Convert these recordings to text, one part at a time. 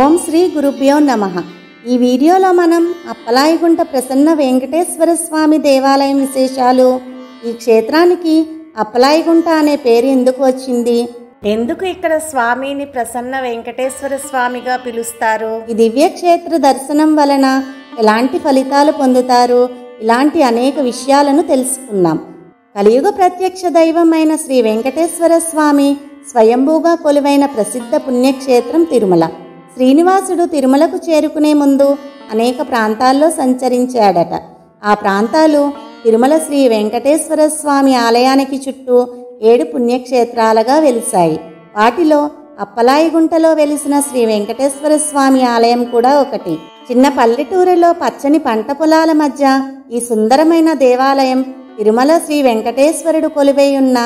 ఓం శ్రీ గురుభ్యో నమః. ఈ వీడియోలో మనం అప్పలాయగుంట ప్రసన్న వెంకటేశ్వర స్వామి దేవాలయం విశేషాలు, ఈ క్షేత్రానికి అప్పలాయగుంట అనే పేరు ఎందుకు వచ్చింది, ఎందుకు ఇక్కడ స్వామిని ప్రసన్న వెంకటేశ్వర స్వామిగా పిలుస్తారు, ఈ దివ్య క్షేత్ర దర్శనం వలన ఎలాంటి ఫలితాలు పొందుతారు, ఇలాంటి అనేక విషయాలను తెలుసుకుందాం. కలియుగ ప్రత్యక్ష దైవమైన శ్రీ వెంకటేశ్వర స్వామి స్వయంభూగా కొలువైన ప్రసిద్ధ పుణ్యక్షేత్రం తిరుమల. శ్రీనివాసుడు తిరుమలకు చేరుకునే ముందు అనేక ప్రాంతాల్లో సంచరించాడట. ఆ ప్రాంతాలు తిరుమల శ్రీ వెంకటేశ్వర స్వామి ఆలయానికి చుట్టూ 7 పుణ్యక్షేత్రాలుగా వెలిశాయి. వాటిలో అప్పలాయగుంటలో వెలిసిన శ్రీ వెంకటేశ్వర స్వామి ఆలయం కూడా ఒకటి. చిన్న పల్లెటూరులో పచ్చని పంట పొలాల మధ్య ఈ సుందరమైన దేవాలయం తిరుమల శ్రీ వెంకటేశ్వరుడు కొలువై ఉన్న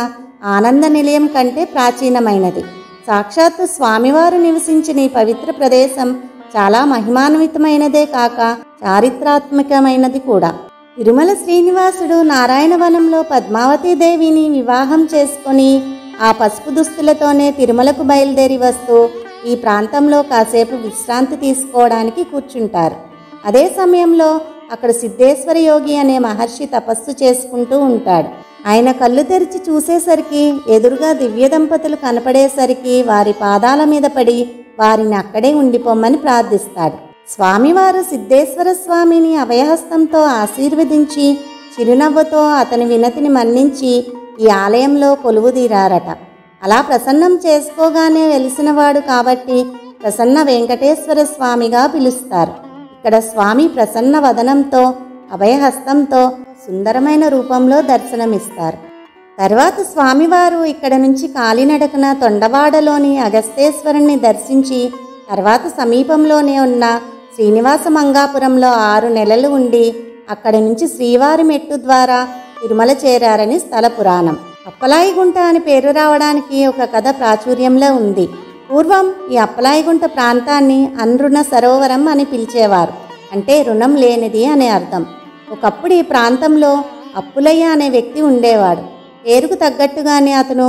ఆనంద నిలయం కంటే ప్రాచీనమైనది. సాక్షాత్తు స్వామివారు నివసించిన ఈ పవిత్ర ప్రదేశం చాలా మహిమాన్వితమైనదే కాక చారిత్రాత్మకమైనది కూడా. తిరుమల శ్రీనివాసుడు నారాయణవనంలో పద్మావతీ దేవిని వివాహం చేసుకొని ఆ పసుపు దుస్తులతోనే తిరుమలకు బయలుదేరి వస్తూ ఈ ప్రాంతంలో కాసేపు విశ్రాంతి తీసుకోవడానికి కూర్చుంటారు. అదే సమయంలో అక్కడ సిద్ధేశ్వర యోగి అనే మహర్షి తపస్సు చేసుకుంటూ ఉంటాడు. ఆయన కళ్ళు తెరిచి చూసేసరికి ఎదురుగా దివ్య దంపతులు కనపడేసరికి వారి పాదాల మీద పడి వారిని అక్కడే ఉండిపోమ్మని ప్రార్థిస్తాడు. స్వామివారు సిద్ధేశ్వర స్వామిని అభయహస్తంతో ఆశీర్వదించి చిరునవ్వుతో అతని వినతిని మన్నించి ఈ ఆలయంలో కొలువుదీరారట. అలా ప్రసన్నం చేసుకోగానే వెలిసినవాడు కాబట్టి ప్రసన్న వెంకటేశ్వర స్వామిగా పిలుస్తారు. ఇక్కడ స్వామి ప్రసన్న వదనంతో అభయహస్తంతో సుందరమైన రూపంలో దర్శనమిస్తారు. తర్వాత స్వామివారు ఇక్కడ నుంచి కాలినడకన తొండవాడలోని అగస్తేశ్వరుణ్ణి దర్శించి తర్వాత సమీపంలోనే ఉన్న శ్రీనివాస మంగాపురంలో 6 నెలలు ఉండి అక్కడి నుంచి శ్రీవారి మెట్టు ద్వారా తిరుమల చేరారని స్థల పురాణం. అప్పలాయగుంట అని పేరు రావడానికి ఒక కథ ప్రాచుర్యంలో ఉంది. పూర్వం ఈ అప్పలాయగుంట ప్రాంతాన్ని అనృణ సరోవరం అని పిలిచేవారు. అంటే రుణం లేనిది అనే అర్థం. ఒకప్పుడు ఈ ప్రాంతంలో అప్పులయ్య అనే వ్యక్తి ఉండేవాడు. పేరుకు తగ్గట్టుగానే అతను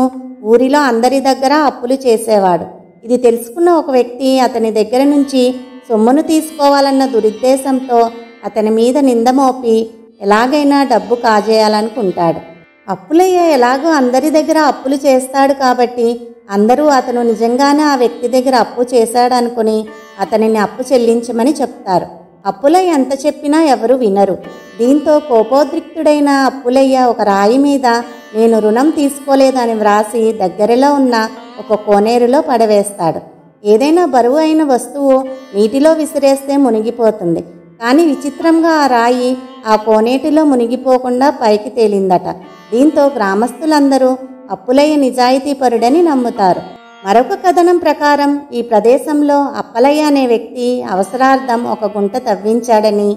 ఊరిలో అందరి దగ్గర అప్పులు చేసేవాడు. ఇది తెలుసుకున్న ఒక వ్యక్తి అతని దగ్గర నుంచి సొమ్మును తీసుకోవాలన్న దురుద్దేశంతో అతని మీద నింద మోపి ఎలాగైనా డబ్బు కాజేయాలనుకుంటాడు. అప్పులయ్య ఎలాగో అందరి దగ్గర అప్పులు చేస్తాడు కాబట్టి అందరూ అతను నిజంగానే ఆ వ్యక్తి దగ్గర అప్పు చేశాడనుకుని అతనిని అప్పు చెల్లించమని చెప్తారు. అప్పులయ్య ఎంత చెప్పినా ఎవరు వినరు. దీంతో కోపోద్రిక్తుడైన అప్పులయ్య ఒక రాయి మీద నేను రుణం తీసుకోలేదని వ్రాసి దగ్గరలో ఉన్న ఒక కోనేరులో పడవేస్తాడు. ఏదైనా బరువు అయిన వస్తువు నీటిలో విసిరేస్తే మునిగిపోతుంది. కానీ విచిత్రంగా ఆ రాయి ఆ కోనేటిలో మునిగిపోకుండా పైకి తేలిందట. దీంతో గ్రామస్తులందరూ అప్పులయ్య నిజాయితీపరుడని నమ్ముతారు. మరొక కథనం ప్రకారం ఈ ప్రదేశంలో అప్పలయ్య అనే వ్యక్తి అవసరార్థం ఒక గుంట తవ్వించాడని,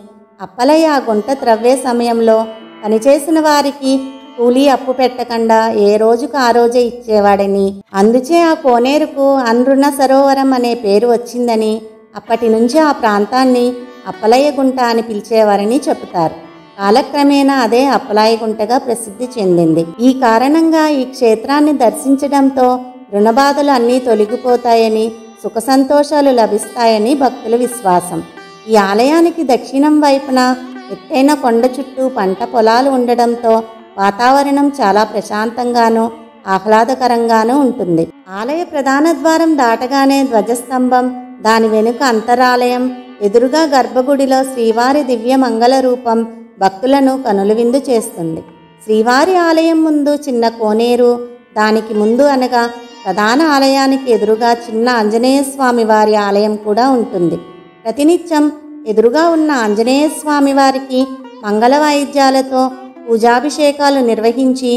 అప్పలయ్య ఆ గుంట త్రవ్వే సమయంలో పనిచేసిన వారికి కూలీ అప్పు పెట్టకుండా ఏ రోజుకు ఆ రోజే ఇచ్చేవాడని, అందుచే ఆ కోనేరుకు అనృణ సరోవరం అనే పేరు వచ్చిందని, అప్పటి నుంచి ఆ ప్రాంతాన్ని అప్పలయ్య గుంట అని పిలిచేవారని చెబుతారు. కాలక్రమేణా అదే అప్పలాయగుంటగా ప్రసిద్ధి చెందింది. ఈ కారణంగా ఈ క్షేత్రాన్ని దర్శించడంతో రుణబాధలు అన్నీ తొలగిపోతాయని, సుఖ సంతోషాలు లభిస్తాయని భక్తుల విశ్వాసం. ఈ ఆలయానికి దక్షిణం వైపున ఎత్తైన కొండ చుట్టూ పంట పొలాలు ఉండడంతో వాతావరణం చాలా ప్రశాంతంగానూ ఆహ్లాదకరంగానూ ఉంటుంది. ఆలయ ప్రధాన ద్వారం దాటగానే ధ్వజస్తంభం, దాని వెనుక అంతరాలయం, ఎదురుగా గర్భగుడిలో శ్రీవారి దివ్య మంగళ రూపం భక్తులను కనులవిందు చేస్తుంది. శ్రీవారి ఆలయం ముందు చిన్న కోనేరు, దానికి ముందు అనగా ప్రధాన ఆలయానికి ఎదురుగా చిన్న ఆంజనేయ స్వామి వారి ఆలయం కూడా ఉంటుంది. ప్రతినిత్యం ఎదురుగా ఉన్న ఆంజనేయ స్వామి వారికి మంగళ వాయిద్యాలతో పూజాభిషేకాలు నిర్వహించి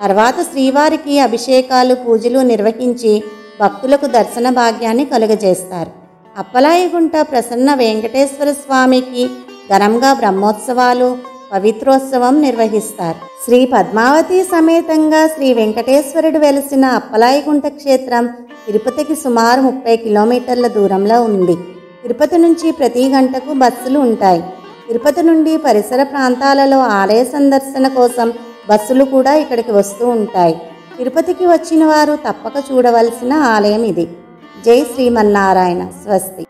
తర్వాత శ్రీవారికి అభిషేకాలు పూజలు నిర్వహించి భక్తులకు దర్శన భాగ్యాన్ని కలుగజేస్తారు. అప్పలాయగుంట ప్రసన్న వెంకటేశ్వర స్వామికి ఘనంగా బ్రహ్మోత్సవాలు, పవిత్రోత్సవం నిర్వహిస్తారు. శ్రీ పద్మావతి సమేతంగా శ్రీ వెంకటేశ్వరుడు వెలిసిన అప్పలాయగుంట క్షేత్రం తిరుపతికి సుమారు 30 కిలోమీటర్ల దూరంలో ఉంది. తిరుపతి నుంచి ప్రతి గంటకు బస్సులు ఉంటాయి. తిరుపతి నుండి పరిసర ప్రాంతాలలో ఆలయ సందర్శన కోసం బస్సులు కూడా ఇక్కడికి వస్తూ ఉంటాయి. తిరుపతికి వచ్చిన వారు తప్పక చూడవలసిన ఆలయం ఇది. జై శ్రీమన్నారాయణ. స్వస్తి.